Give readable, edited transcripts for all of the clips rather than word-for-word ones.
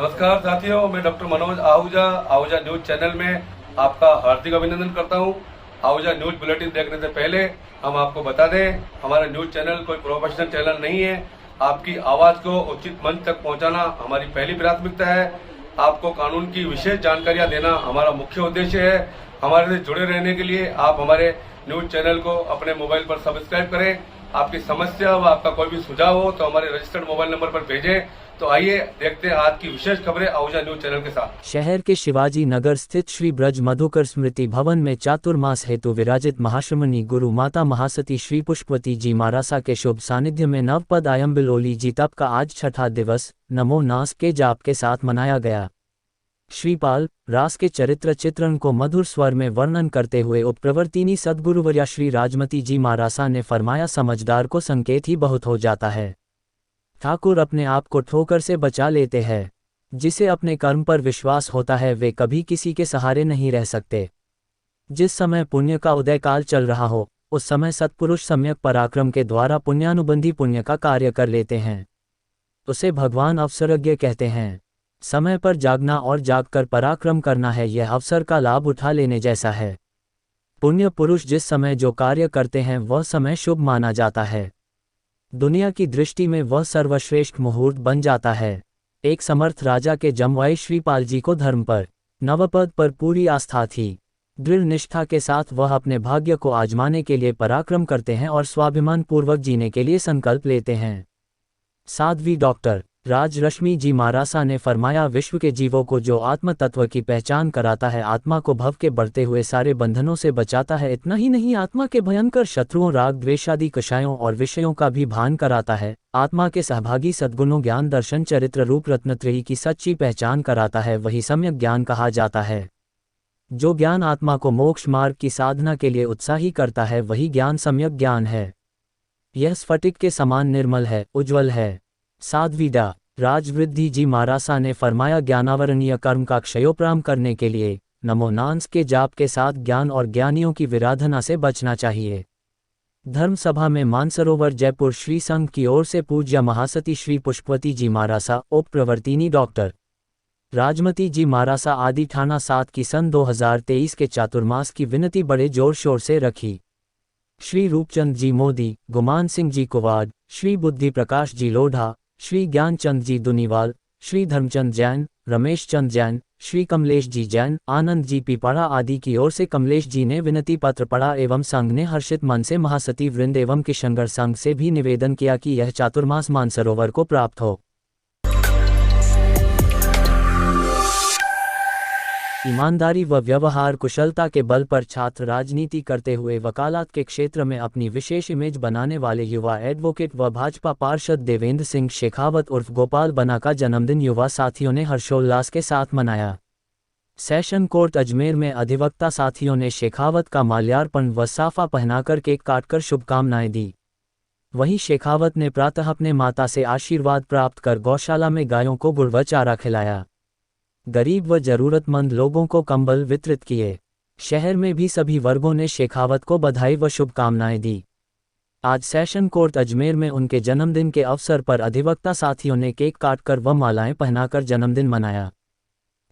नमस्कार साथियों, मैं doctor Manoj Ahuja Ahuja news channel में आपका हार्दिक अभिनंदन करता हूं। आहूजा न्यूज बुलेटिन देखने से पहले हम आपको बता दें, हमारा न्यूज चैनल कोई प्रोफेशनल चैनल नहीं है। आपकी आवाज को उचित मंच तक पहुंचाना हमारी पहली प्राथमिकता है। आपको कानून की विशेष जानकारियां देना हमारा मुख्य उद्देश्य है। हमारे से जुड़े रहने के लिए आप हमारे न्यूज चैनल को अपने मोबाइल पर सब्सक्राइब करें। आपकी समस्या व आपका कोई भी सुझाव हो तो हमारे रजिस्टर्ड मोबाइल नंबर पर भेजें। तो आइए देखते हैं आज की विशेष खबरें आहूजा न्यूज चैनल के साथ। शहर के शिवाजी नगर स्थित श्री ब्रज मधुकर स्मृति भवन में चातुर्मास हेतु विराजित महाश्रमणी गुरु माता महासती श्री पुष्पवती जी महारासा के शुभ सानिध्य में नवपद आयम्बिलोली जी तप का आज छठा दिवस नमो नास के जाप के साथ मनाया गया। श्रीपाल रास के चरित्र चित्रण को मधुर स्वर में वर्णन करते हुए उपप्रवर्तिनी सद्गुरुवर्या श्री राजमती जी महारासा ने फरमाया, समझदार को संकेत ही बहुत हो जाता है। ठाकुर अपने आप को ठोकर से बचा लेते हैं। जिसे अपने कर्म पर विश्वास होता है वे कभी किसी के सहारे नहीं रह सकते। जिस समय पुण्य का उदय काल चल रहा हो उस समय सत्पुरुष सम्यक पराक्रम के द्वारा पुण्यानुबंधी पुण्य का कार्य कर लेते हैं। उसे भगवान अवसरज्ञ कहते हैं। समय पर जागना और जागकर पराक्रम करना है, यह अवसर का लाभ उठा लेने जैसा है। पुण्य पुरुष जिस समय जो कार्य करते हैं वह समय शुभ माना जाता है। दुनिया की दृष्टि में वह सर्वश्रेष्ठ मुहूर्त बन जाता है। एक समर्थ राजा के जमवाई श्रीपाल जी को धर्म पर नवपद पर पूरी आस्था थी। दृढ़ निष्ठा के साथ वह अपने भाग्य को आजमाने के लिए पराक्रम करते हैं और स्वाभिमान पूर्वक जीने के लिए संकल्प लेते हैं। साध्वी डॉक्टर राजरश्मि जी महारासा ने फरमाया, विश्व के जीवों को जो आत्म तत्व की पहचान कराता है, आत्मा को भव के बढ़ते हुए सारे बंधनों से बचाता है। इतना ही नहीं, आत्मा के भयंकर शत्रुओं राग द्वेषादि कषायों और विषयों का भी भान कराता है। आत्मा के सहभागी सद्गुणों ज्ञान दर्शन चरित्र रूप रत्नत्रयी की सच्ची पहचान कराता है, वही सम्यक ज्ञान कहा जाता है। जो ज्ञान आत्मा को मोक्ष मार्ग की साधना के लिए उत्साही करता है वही ज्ञान सम्यक ज्ञान है। यह स्फटिक के समान निर्मल है, उज्ज्वल है। साध्वी डा राजवृद्धि जी महारासा ने फरमाया, ज्ञानावरणीय कर्म का क्षयोपराम करने के लिए नमो नास के जाप के साथ ज्ञान और ज्ञानियों की विराधना से बचना चाहिए। धर्म सभा में मानसरोवर जयपुर श्री संघ की ओर से पूज्य महासती श्री पुष्पवती जी महारासा उप प्रवर्तिनी डॉक्टर राजमती जी महारासा आदि थाना 7 की सन 2023 के चातुर्मास की विनती बड़े जोर शोर से रखी। श्री रूपचंद जी मोदी, गुमान सिंह जी कुवाड, श्री बुद्धि प्रकाश जी लोढ़ा, श्री ज्ञानचंद जी दुनीवाल, श्री धर्मचंद जैन, रमेश चंद जैन, श्री कमलेश जी जैन, आनंद जी पीपड़ा आदि की ओर से कमलेश जी ने विनती पत्र पढ़ा एवं संघ ने हर्षित मन से महासती वृंद एवं किशनगढ़ संघ से भी निवेदन किया कि यह चातुर्मास मानसरोवर को प्राप्त हो। ईमानदारी व व्यवहार कुशलता के बल पर छात्र राजनीति करते हुए वकालत के क्षेत्र में अपनी विशेष इमेज बनाने वाले युवा एडवोकेट व भाजपा पार्षद देवेंद्र सिंह शेखावत उर्फ गोपाल बना का जन्मदिन युवा साथियों ने हर्षोल्लास के साथ मनाया। सेशन कोर्ट अजमेर में अधिवक्ता साथियों ने शेखावत का माल्यार्पण व साफा पहनाकर केक काटकर शुभकामनाएं दी। वहीं शेखावत ने प्रातः अपने माता से आशीर्वाद प्राप्त कर गौशाला में गायों को गुड़ व चारा खिलाया। गरीब व जरूरतमंद लोगों को कंबल वितरित किए। शहर में भी सभी वर्गों ने शेखावत को बधाई व शुभकामनाएं दी। आज सेशन कोर्ट अजमेर में उनके जन्मदिन के अवसर पर अधिवक्ता साथियों ने केक काटकर व मालाएं पहनाकर जन्मदिन मनाया।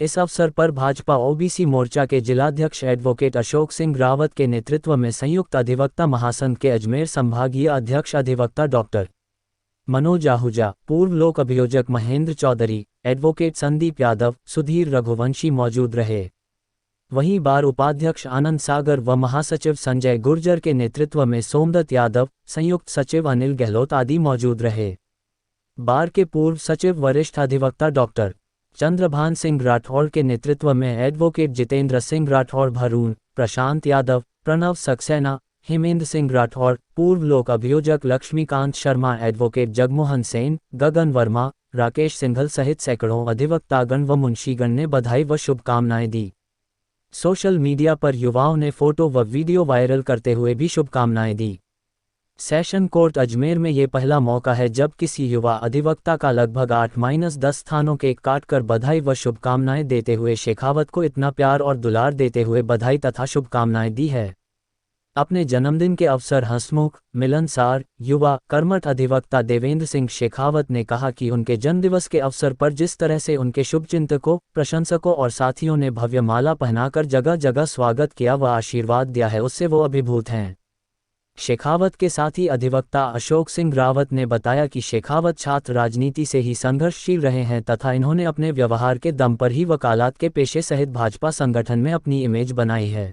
इस अवसर पर भाजपा ओबीसी मोर्चा के जिलाध्यक्ष एडवोकेट अशोक सिंह रावत के नेतृत्व में संयुक्त अधिवक्ता महासंघ के अजमेर संभागीय अध्यक्ष अधिवक्ता डॉक्टर मनोज आहूजा, पूर्व लोक अभियोजक महेंद्र चौधरी, एडवोकेट संदीप यादव, सुधीर रघुवंशी मौजूद रहे। वहीं बार उपाध्यक्ष आनंद सागर व महासचिव संजय गुर्जर के नेतृत्व में सोमदत्त यादव, संयुक्त सचिव अनिल गहलोत आदि मौजूद रहे। बार के पूर्व सचिव वरिष्ठ अधिवक्ता डॉक्टर चंद्रभान सिंह राठौड़ के नेतृत्व में एडवोकेट जितेंद्र सिंह राठौड़ भरून, प्रशांत यादव, प्रणव सक्सेना, हेमेंद्र सिंह राठौड़, पूर्व लोक अभियोजक लक्ष्मीकांत शर्मा, एडवोकेट जगमोहन सेन, गगन वर्मा, राकेश सिंघल सहित सैकड़ों अधिवक्तागण व मुंशीगण ने बधाई व शुभकामनाएं दी। सोशल मीडिया पर युवाओं ने फोटो व वीडियो वायरल करते हुए भी शुभकामनाएं दी। सेशन कोर्ट अजमेर में ये पहला मौका है जब किसी युवा अधिवक्ता का लगभग 8-10 स्थानों केक काटकर बधाई व शुभकामनाएं देते हुए शेखावत को इतना प्यार और दुलार देते हुए बधाई तथा शुभकामनाएं दी है। अपने जन्मदिन के अवसर हंसमुख, मिलनसार, युवा, कर्मठ अधिवक्ता देवेंद्र सिंह शेखावत ने कहा कि उनके जन्मदिवस के अवसर पर जिस तरह से उनके शुभचिंतकों, प्रशंसकों और साथियों ने भव्य माला पहनाकर जगह जगह स्वागत किया व आशीर्वाद दिया है, उससे वो अभिभूत हैं। शेखावत के साथी अधिवक्ता अशोक सिंह रावत ने बताया कि शेखावत छात्र राजनीति से ही संघर्षशील रहे हैं तथा इन्होंने अपने व्यवहार के दम पर ही वकालत के पेशे सहित भाजपा संगठन में अपनी इमेज बनाई है।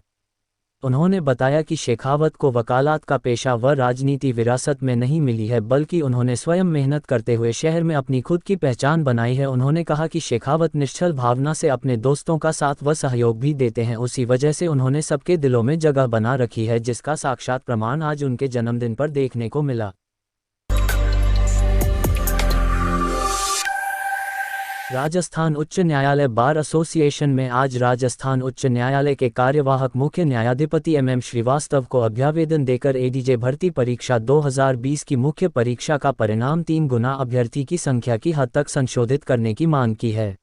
उन्होंने बताया कि शेखावत को वकालत का पेशा व राजनीति विरासत में नहीं मिली है, बल्कि उन्होंने स्वयं मेहनत करते हुए शहर में अपनी खुद की पहचान बनाई है। उन्होंने कहा कि शेखावत निश्चल भावना से अपने दोस्तों का साथ व सहयोग भी देते हैं, उसी वजह से उन्होंने सबके दिलों में जगह बना रखी है, जिसका साक्षात प्रमाण आज उनके जन्मदिन पर देखने को मिला। राजस्थान उच्च न्यायालय बार एसोसिएशन में आज राजस्थान उच्च न्यायालय के कार्यवाहक मुख्य न्यायाधिपति MM श्रीवास्तव को अभ्यावेदन देकर ADJ भर्ती परीक्षा 2020 की मुख्य परीक्षा का परिणाम 3 गुना अभ्यर्थी की संख्या की हद तक संशोधित करने की मांग की है।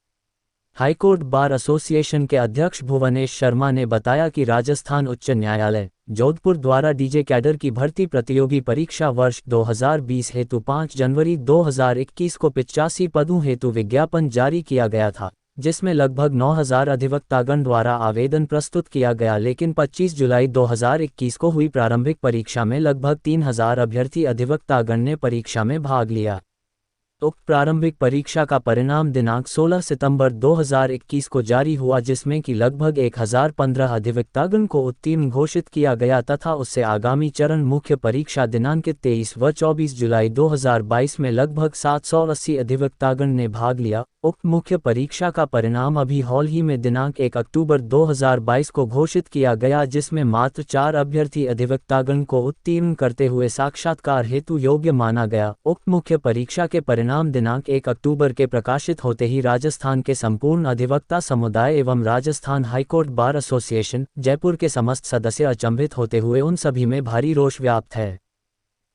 हाईकोर्ट बार एसोसिएशन के अध्यक्ष भुवनेश शर्मा ने बताया कि राजस्थान उच्च न्यायालय जोधपुर द्वारा DJ कैडर की भर्ती प्रतियोगी परीक्षा वर्ष 2020 हेतु 5 जनवरी 2021 को 85 पदों हेतु विज्ञापन जारी किया गया था, जिसमें लगभग 9000 अधिवक्तागण द्वारा आवेदन प्रस्तुत किया गया, लेकिन 25 जुलाई 2021 को हुई प्रारंभिक परीक्षा में लगभग 3000 अभ्यर्थी अधिवक्तागण ने परीक्षा में भाग लिया। उक्त प्रारंभिक परीक्षा का परिणाम दिनांक 16 सितंबर 2021 को जारी हुआ, जिसमें कि लगभग 1015 अधिवक्तागण को उत्तीर्ण घोषित किया गया तथा उससे आगामी चरण मुख्य परीक्षा दिनांक 23 व 24 जुलाई 2022 में लगभग 780 अधिवक्तागण ने भाग लिया। उक्त मुख्य परीक्षा का परिणाम अभी हाल ही में दिनांक 1 अक्टूबर 2022 को घोषित किया गया, जिसमें मात्र 4 अभ्यर्थी अधिवक्तागण को उत्तीर्ण करते हुए साक्षात्कार हेतु योग्य माना गया। उक्त मुख्य परीक्षा के परिणाम दिनांक 1 अक्टूबर के प्रकाशित होते ही राजस्थान के संपूर्ण अधिवक्ता समुदाय एवं Rajasthan high court bar association Jaipur के समस्त सदस्य अचंभित होते हुए उन सभी में भारी रोष व्याप्त है।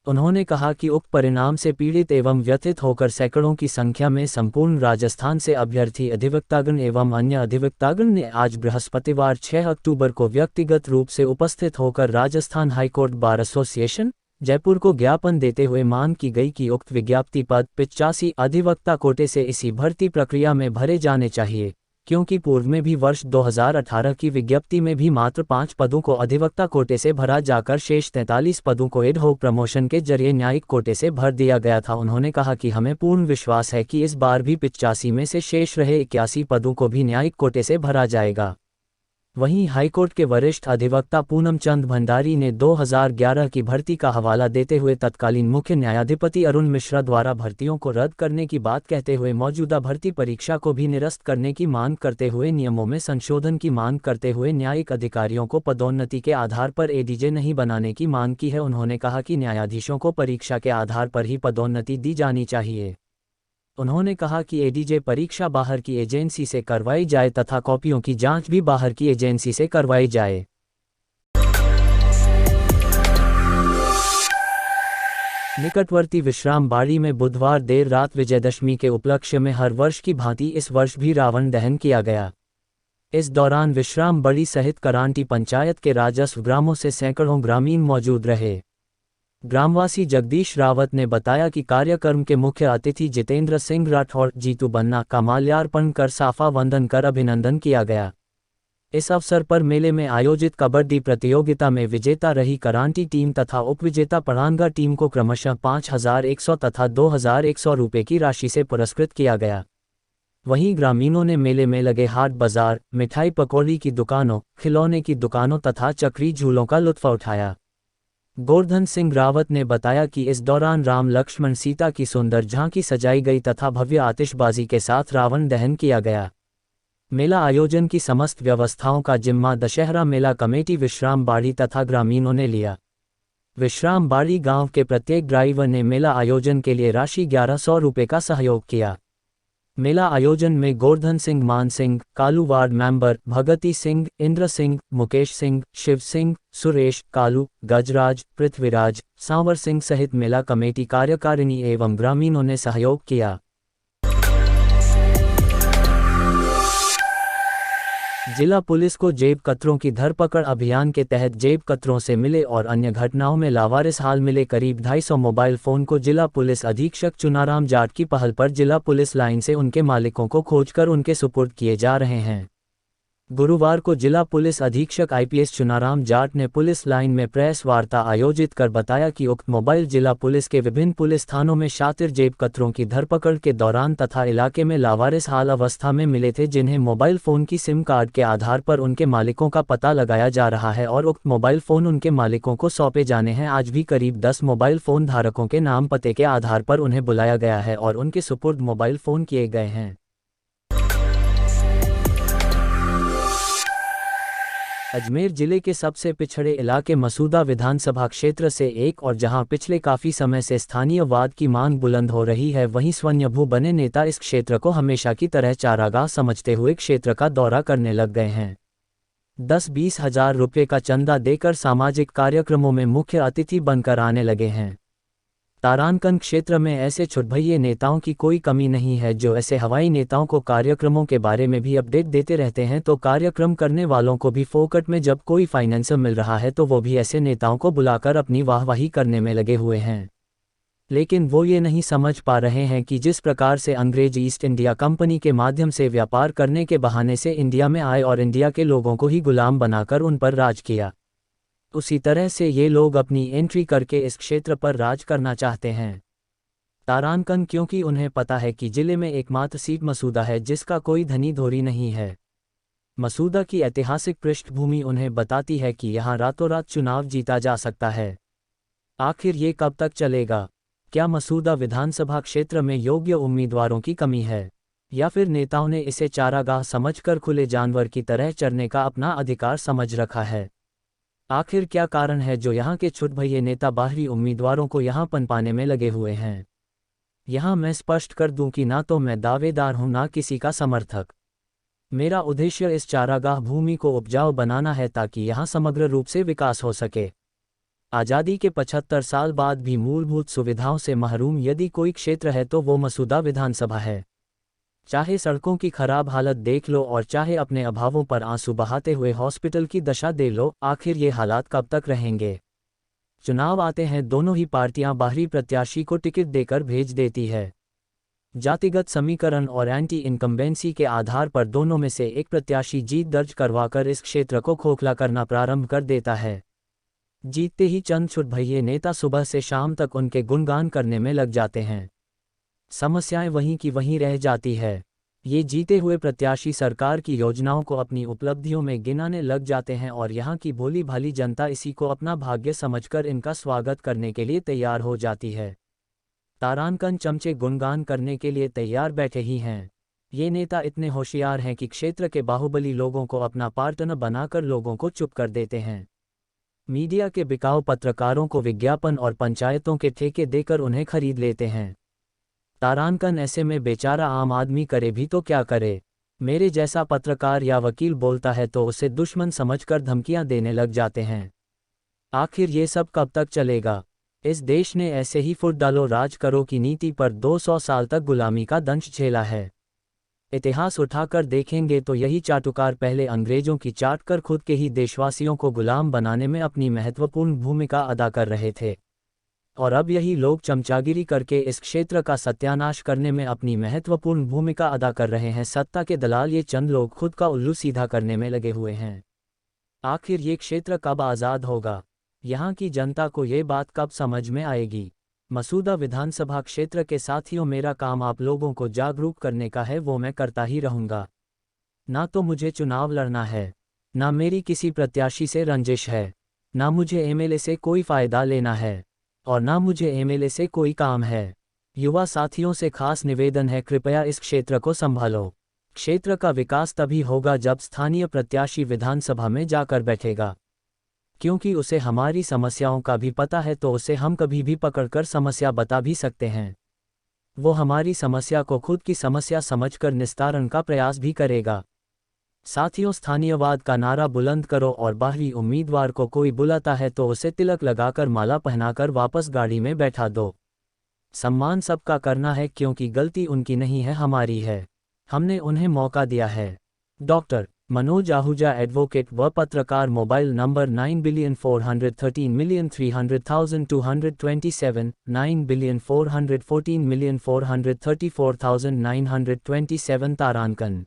उन्होंने कहा कि उक्त परिणाम से पीड़ित एवं व्यथित होकर सैकड़ों की संख्या में संपूर्ण राजस्थान से अभ्यर्थी अधिवक्तागण एवं अन्य अधिवक्तागण ने आज बृहस्पतिवार 6 अक्टूबर को व्यक्तिगत रूप से उपस्थित होकर Rajasthan high court bar association Jaipur को ज्ञापन देते हुए मांग की गई कि उक्त विज्ञप्ति पद 85 अधिवक्ता कोटे से इसी भर्ती प्रक्रिया में भरे जाने चाहिए, क्योंकि पूर्व में भी वर्ष 2018 की विज्ञप्ति में भी मात्र 5 पदों को अधिवक्ता कोटे से भरा जाकर शेष 43 पदों को एड होक प्रमोशन के जरिए न्यायिक कोटे से भर दिया गया था। उन्होंने कहा कि हमें पूर्ण विश्वास है कि इस बार भी 85 में से शेष रहे 81 पदों को भी न्यायिक कोटे से भरा जाएगा। वहीं हाईकोर्ट के वरिष्ठ अधिवक्ता पूनम चंद भंडारी ने 2011 की भर्ती का हवाला देते हुए तत्कालीन मुख्य न्यायाधिपति अरुण मिश्रा द्वारा भर्तियों को रद्द करने की बात कहते हुए मौजूदा भर्ती परीक्षा को भी निरस्त करने की मांग करते हुए नियमों में संशोधन की मांग करते हुए न्यायिक अधिकारियों को पदोन्नति के आधार पर ADJ नहीं बनाने की मांग की है। उन्होंने कहा कि न्यायाधीशों को परीक्षा के आधार पर ही पदोन्नति दी जानी चाहिए। उन्होंने कहा कि ADJ परीक्षा बाहर की एजेंसी से करवाई जाए तथा कॉपियों की जांच भी बाहर की एजेंसी से करवाई जाए। निकटवर्ती विश्राम बाड़ी में बुधवार देर रात विजयदशमी के उपलक्ष्य में हर वर्ष की भांति इस वर्ष भी रावण दहन किया गया। इस दौरान विश्राम बड़ी सहित करांटी पंचायत के राजस्व ग्रामों से सैकड़ों ग्रामीण मौजूद रहे। ग्रामवासी जगदीश रावत ने बताया कि कार्यक्रम के मुख्य अतिथि जितेंद्र सिंह राठौड़ जीतू बन्ना का माल्यार्पण कर साफा वंदन कर अभिनंदन किया गया। इस अवसर पर मेले में आयोजित कबड्डी प्रतियोगिता में विजेता रही करांटी टीम तथा उपविजेता पड़ानगा टीम को क्रमशः 5100 तथा 2100 रुपये की राशि से पुरस्कृत किया गया। वहीं ग्रामीणों ने मेले में लगे हाट बाजार, मिठाई पकौड़ी की दुकानों, खिलौने की दुकानों तथा चक्री झूलों का लुत्फ उठाया। गोवर्धन सिंह रावत ने बताया कि इस दौरान राम लक्ष्मण सीता की सुंदर झांकी सजाई गई तथा भव्य आतिशबाजी के साथ रावण दहन किया गया। मेला आयोजन की समस्त व्यवस्थाओं का जिम्मा दशहरा मेला कमेटी विश्राम बाड़ी तथा ग्रामीणों ने लिया। विश्राम बाड़ी गांव के प्रत्येक ड्राइवर ने मेला आयोजन के लिए राशि 1100 रुपये का सहयोग किया। मेला आयोजन में गोवर्धन सिंह, मान सिंह, कालू वार्ड मेंबर, भगती सिंह, इंद्र सिंह, मुकेश सिंह, शिव सिंह, सुरेश, कालू, गजराज, पृथ्वीराज, सांवर सिंह सहित मेला कमेटी कार्यकारिणी एवं ग्रामीणों ने सहयोग किया। जिला पुलिस को जेब कतरों की धरपकड़ अभियान के तहत जेब कतरों से मिले और अन्य घटनाओं में लावारिस हाल मिले करीब 250 मोबाइल फोन को जिला पुलिस अधीक्षक चुनाराम जाट की पहल पर जिला पुलिस लाइन से उनके मालिकों को खोजकर उनके सुपुर्द किए जा रहे हैं। गुरुवार को जिला पुलिस अधीक्षक आईपीएस चुनाराम जाट ने पुलिस लाइन में प्रेस वार्ता आयोजित कर बताया कि उक्त मोबाइल जिला पुलिस के विभिन्न पुलिस थानों में शातिर जेब कतरों की धरपकड़ के दौरान तथा इलाके में लावारिस हाल अवस्था में मिले थे, जिन्हें मोबाइल फोन की सिम कार्ड के आधार पर उनके मालिकों का पता लगाया जा रहा है और उक्त मोबाइल फोन उनके मालिकों को सौंपे जाने हैं। आज भी करीब 10 मोबाइल फोन धारकों के नाम पते के आधार पर उन्हें बुलाया गया है और उनके सुपुर्द मोबाइल फोन किए गए हैं। अजमेर जिले के सबसे पिछड़े इलाके मसूदा विधानसभा क्षेत्र से एक और जहां पिछले काफी समय से स्थानीयवाद की मांग बुलंद हो रही है, वहीं स्वयंभू बने नेता इस क्षेत्र को हमेशा की तरह चारागाह समझते हुए क्षेत्र का दौरा करने लग गए हैं। 10-20 हजार रुपये का चंदा देकर सामाजिक कार्यक्रमों में मुख्य अतिथि बनकर आने लगे हैं। तारानकन क्षेत्र में ऐसे छुटभइये नेताओं की कोई कमी नहीं है जो ऐसे हवाई नेताओं को कार्यक्रमों के बारे में भी अपडेट देते रहते हैं, तो कार्यक्रम करने वालों को भी फोकट में जब कोई फाइनेंसर मिल रहा है तो वो भी ऐसे नेताओं को बुलाकर अपनी वाहवाही करने में लगे हुए हैं। लेकिन वो ये नहीं समझ पा रहे हैं कि जिस प्रकार से अंग्रेज ईस्ट इंडिया कंपनी के माध्यम से व्यापार करने के बहाने से इंडिया में आए और इंडिया के लोगों को ही गुलाम बनाकर उन पर राज किया, उसी तरह से ये लोग अपनी एंट्री करके इस क्षेत्र पर राज करना चाहते हैं। तारानकन, क्योंकि उन्हें पता है कि जिले में एकमात्र सीट मसूदा है जिसका कोई धनी धोरी नहीं है। मसूदा की ऐतिहासिक पृष्ठभूमि उन्हें बताती है कि यहाँ रातों रात चुनाव जीता जा सकता है। आखिर ये कब तक चलेगा? क्या मसूदा विधानसभा क्षेत्र में योग्य उम्मीदवारों की कमी है या फिर नेताओं ने इसे चारागाह समझकर खुले जानवर की तरह चरने का अपना अधिकार समझ रखा है? आखिर क्या कारण है जो यहाँ के छुटभइये नेता बाहरी उम्मीदवारों को यहाँ पनपाने में लगे हुए हैं? यहाँ मैं स्पष्ट कर दूं कि ना तो मैं दावेदार हूँ ना किसी का समर्थक। मेरा उद्देश्य इस चारागाह भूमि को उपजाऊ बनाना है ताकि यहाँ समग्र रूप से विकास हो सके। आज़ादी के 75 साल बाद भी मूलभूत सुविधाओं से महरूम यदि कोई क्षेत्र है तो वो मसूदा विधानसभा है। चाहे सड़कों की खराब हालत देख लो और चाहे अपने अभावों पर आंसू बहाते हुए हॉस्पिटल की दशा दे लो, आखिर ये हालात कब तक रहेंगे? चुनाव आते हैं, दोनों ही पार्टियां बाहरी प्रत्याशी को टिकट देकर भेज देती है। जातिगत समीकरण और एंटी इनकम्बेंसी के आधार पर दोनों में से एक प्रत्याशी जीत दर्ज करवाकर इस क्षेत्र को खोखला करना प्रारंभ कर देता है। जीतते ही चंद छुटभइये नेता सुबह से शाम तक उनके गुणगान करने में लग जाते हैं। समस्याएं वहीं की वहीं रह जाती है। ये जीते हुए प्रत्याशी सरकार की योजनाओं को अपनी उपलब्धियों में गिनाने लग जाते हैं और यहाँ की भोली भाली जनता इसी को अपना भाग्य समझकर इनका स्वागत करने के लिए तैयार हो जाती है। तारानकन चमचे गुणगान करने के लिए तैयार बैठे ही हैं। ये नेता इतने होशियार हैं कि क्षेत्र के बाहुबली लोगों को अपना पार्टनर बनाकर लोगों को चुप कर देते हैं। मीडिया के बिकाऊ पत्रकारों को विज्ञापन और पंचायतों के ठेके देकर उन्हें खरीद लेते हैं। तारानकन ऐसे में बेचारा आम आदमी करे भी तो क्या करे? मेरे जैसा पत्रकार या वकील बोलता है तो उसे दुश्मन समझकर धमकियां देने लग जाते हैं। आखिर ये सब कब तक चलेगा? इस देश ने ऐसे ही फुट डालो राज करो की नीति पर 200 साल तक गुलामी का दंश झेला है। इतिहास उठाकर देखेंगे तो यही चाटुकार पहले अंग्रेजों की चाट कर खुद के ही देशवासियों को गुलाम बनाने में अपनी महत्वपूर्ण भूमिका अदा कर रहे थे, और अब यही लोग चमचागिरी करके इस क्षेत्र का सत्यानाश करने में अपनी महत्वपूर्ण भूमिका अदा कर रहे हैं। सत्ता के दलाल ये चंद लोग खुद का उल्लू सीधा करने में लगे हुए हैं। आखिर ये क्षेत्र कब आज़ाद होगा? यहाँ की जनता को ये बात कब समझ में आएगी? मसूदा विधानसभा क्षेत्र के साथियों, मेरा काम आप लोगों को जागरूक करने का है, वो मैं करता ही रहूँगा। ना तो मुझे चुनाव लड़ना है, ना मेरी किसी प्रत्याशी से रंजिश है, ना मुझे एमएलए से कोई फ़ायदा लेना है और ना मुझे एमएलए से कोई काम है। युवा साथियों से खास निवेदन है, कृपया इस क्षेत्र को संभालो। क्षेत्र का विकास तभी होगा जब स्थानीय प्रत्याशी विधानसभा में जाकर बैठेगा, क्योंकि उसे हमारी समस्याओं का भी पता है, तो उसे हम कभी भी पकड़कर समस्या बता भी सकते हैं। वो हमारी समस्या को खुद की समस्या समझकर निस्तारण का प्रयास भी करेगा। साथियों, स्थानीयवाद का नारा बुलंद करो और बाहरी उम्मीदवार को कोई बुलाता है तो उसे तिलक लगाकर माला पहनाकर वापस गाड़ी में बैठा दो। सम्मान सबका करना है, क्योंकि गलती उनकी नहीं है, हमारी है। हमने उन्हें मौका दिया है। डॉक्टर मनोज आहूजा एडवोकेट व पत्रकार मोबाइल नंबर 9,413,300,227 9,414,434,927 तारांकन।